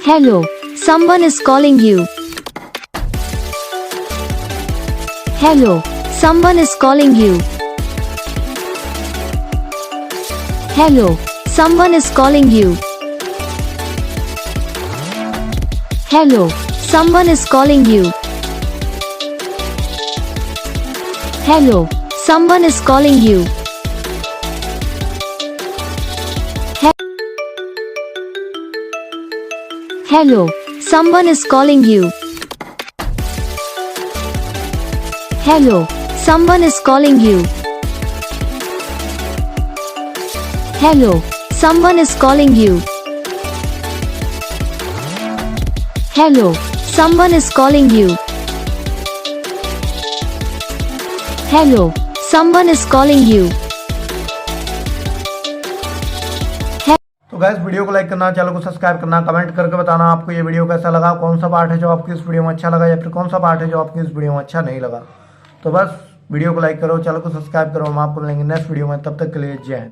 Hello, someone is calling you. Hello, someone is calling you. Hello, someone is calling you. Hello, someone is calling you. Hello, someone is calling you. Hello, someone is calling you. Hello, someone is calling you. Hello, someone is calling you. Hello, someone is calling you. Hello, someone is calling you. तो guys video को like करना, channel को subscribe करना, comment करके बताना आपको ये video कैसा लगा, कौन सा पार्ट है जो आपकी इस वीडियो में अच्छा लगा या फिर कौन सा पार्ट है जो आपकी इस वीडियो में अच्छा नहीं लगा। तो बस वीडियो को लाइक करो, चैनल को सब्सक्राइब करो। हम आपको मिलेंगे नेक्स्ट वीडियो में, तब तक के लिए जय हिंद।